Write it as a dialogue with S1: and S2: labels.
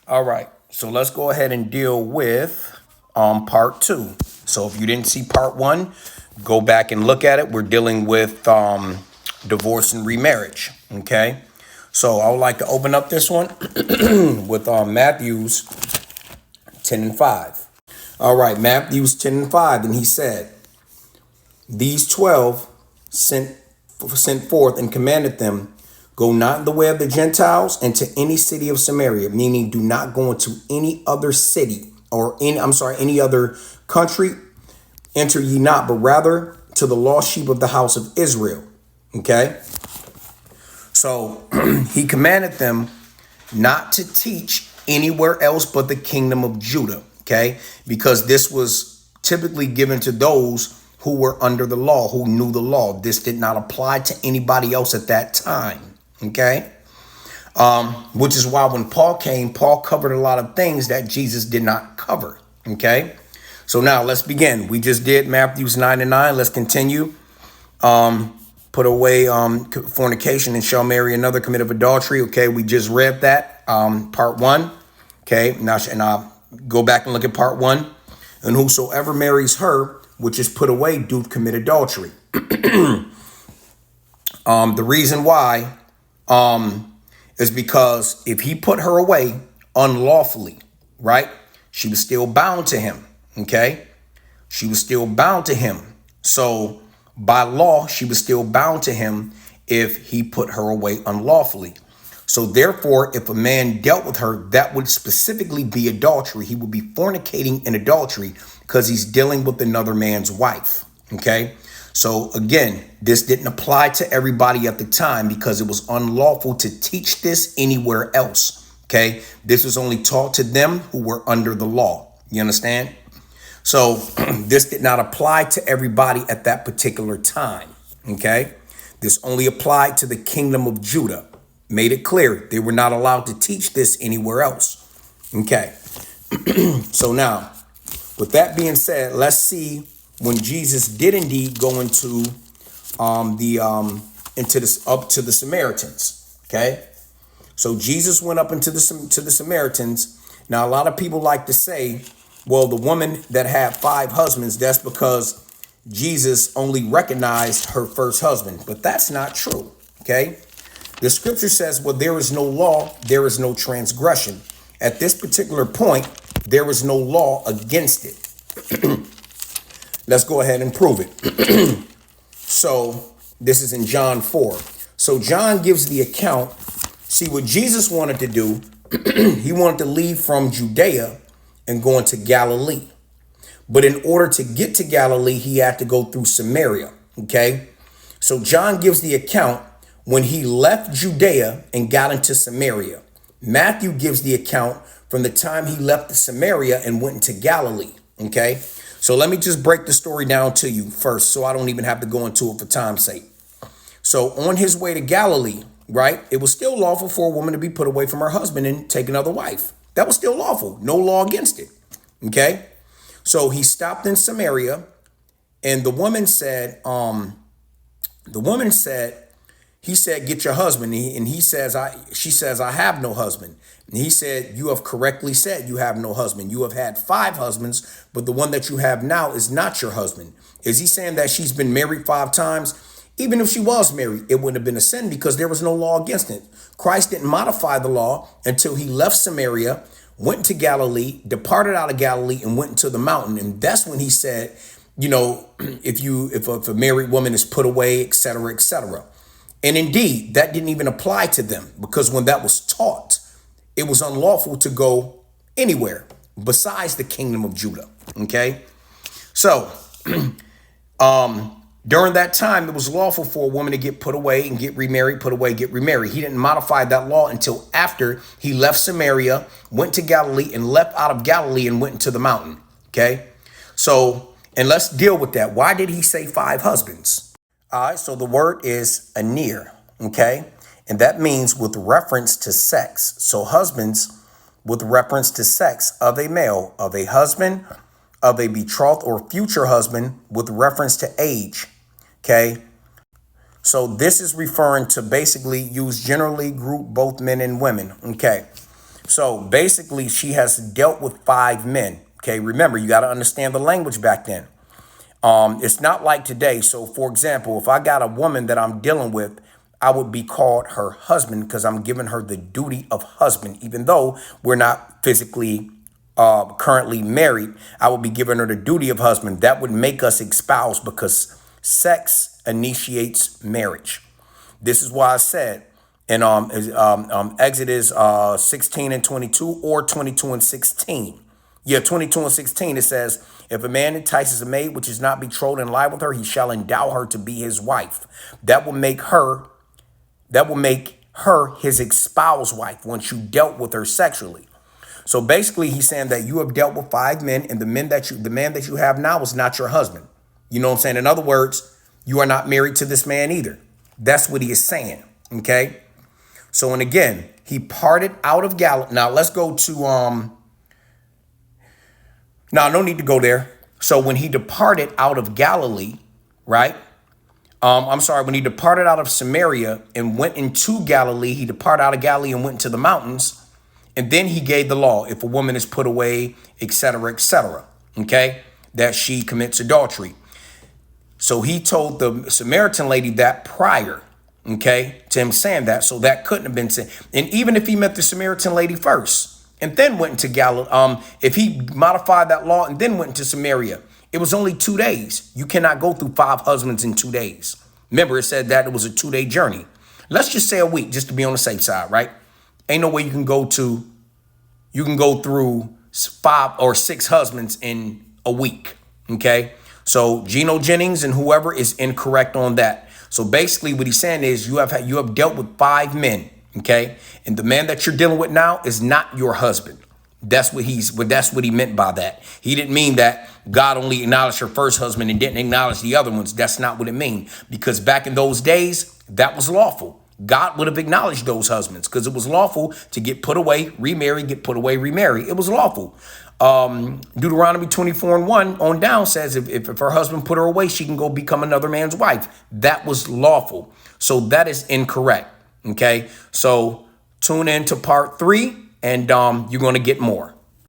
S1: All right, so let's go ahead and deal with part two. So if you didn't see part one, go back and look at it. We're dealing with divorce and remarriage. Okay, so I would like to open up this one with Matthew's 10 and 5. All right, Matthew's 10 and 5, and he said, "These 12 sent forth and commanded them, go not in the way of the Gentiles into any city of Samaria," meaning do not go into any other city or any other country. Enter ye not, but rather to the lost sheep of the house of Israel. Okay. So he commanded them not to teach anywhere else but the kingdom of Judah. Okay. Because this was typically given to those who were under the law, who knew the law. This did not apply to anybody else at that time. Okay. Which is why when Paul came, Paul covered a lot of things that Jesus did not cover. Okay. So now let's begin. We just did Matthew's 9 and 9. Let's continue. Put away fornication and shall marry another, commit of adultery. Okay. We just read that part one. Okay. Now, and I'll go back and look at part one. And whosoever marries her, which is put away, do commit adultery. The reason why is because if he put her away unlawfully, right, she was still bound to him. Okay, she was still bound to him. So by law, she was still bound to him if he put her away unlawfully. So therefore, if a man dealt with her, that would specifically be adultery. He would be fornicating in adultery because he's dealing with another man's wife. Okay. So again, this didn't apply to everybody at the time because it was unlawful to teach this anywhere else. Okay. This was only taught to them who were under the law. You understand? So this did not apply to everybody at that particular time. Okay. This only applied to the kingdom of Judah. Made it clear they were not allowed to teach this anywhere else. Okay. So now, with that being said, let's see when Jesus did indeed go into up to the Samaritans. Okay. So Jesus went up into the Samaritans. Now, a lot of people like to say, well, the woman that had 5 husbands, that's because Jesus only recognized her first husband. But that's not true. Okay. The scripture says, well, there is no law, there is no transgression. At this particular point, there is no law against it. Let's go ahead and prove it. So this is in John 4. So John gives the account. See what Jesus wanted to do. He wanted to leave from Judea and go into Galilee. But in order to get to Galilee, he had to go through Samaria. Okay. So John gives the account when he left Judea and got into Samaria. Matthew gives the account from the time he left the Samaria and went into Galilee. Okay. So let me just break the story down to you first, so I don't even have to go into it for time's sake. So on his way to Galilee, right, it was still lawful for a woman to be put away from her husband and take another wife. That was still lawful. No law against it. Okay. So he stopped in Samaria, and the woman said, he said, get your husband. And she says, I have no husband. And he said, you have correctly said you have no husband. You have had 5 husbands, but the one that you have now is not your husband. Is he saying that she's been married 5 times? Even if she was married, it wouldn't have been a sin because there was no law against it. Christ didn't modify the law until he left Samaria, went to Galilee, departed out of Galilee, and went into the mountain. And that's when he said, you know, if a married woman is put away, et cetera, et cetera. And indeed, that didn't even apply to them because when that was taught, it was unlawful to go anywhere besides the kingdom of Judah. Okay. So during that time, it was lawful for a woman to get put away and get remarried, put away, get remarried. He didn't modify that law until after he left Samaria, went to Galilee, and left out of Galilee and went into the mountain. Okay. So, and let's deal with that. Why did he say 5 husbands? All right, so the word is aner, okay? And that means with reference to sex. So husbands with reference to sex of a male, of a husband, of a betrothed or future husband with reference to age, okay? So this is referring to basically use generally group both men and women, okay? So basically, she has dealt with 5 men. Okay, remember, you got to understand the language back then. It's not like today. So, for example, if I got a woman that I'm dealing with, I would be called her husband because I'm giving her the duty of husband, even though we're not physically currently married. I would be giving her the duty of husband. That would make us espoused because sex initiates marriage. This is why I said in Exodus 16 and 22 or 22 and 16. Yeah, 22 and 16, it says, if a man entices a maid which is not betrothed and lie with her, he shall endow her to be his wife. That will make her his espoused wife once you dealt with her sexually. So basically, he's saying that you have dealt with 5 men, and the man that you have now is not your husband. You know what I'm saying? In other words, you are not married to this man either. That's what he is saying. Okay. So, and again, he parted out of Galilee. Now let's go to no need to go there. So when he departed out of Galilee, right? When he departed out of Samaria and went into Galilee, he departed out of Galilee and went into the mountains. And then he gave the law, if a woman is put away, etc., okay, that she commits adultery. So he told the Samaritan lady that prior, okay, to him saying that. So that couldn't have been said. And even if he met the Samaritan lady first and then went into Galilee, if he modified that law and then went into Samaria, it was only 2 days. You cannot go through 5 husbands in 2 days. Remember, it said that it was a 2-day journey. Let's just say a week, just to be on the safe side, right? Ain't no way you can go through 5 or 6 husbands in a week. Okay. So Geno Jennings and whoever is incorrect on that. So basically what he's saying is you have dealt with 5 men. Okay. And the man that you're dealing with now is not your husband. That's what he meant by that. He didn't mean that God only acknowledged her first husband and didn't acknowledge the other ones. That's not what it means. Because back in those days, that was lawful. God would have acknowledged those husbands because it was lawful to get put away, remarry, get put away, remarry. It was lawful. Deuteronomy 24:1 on down says if her husband put her away, she can go become another man's wife. That was lawful. So that is incorrect. Okay. So tune in to part 3 and you're going to get more.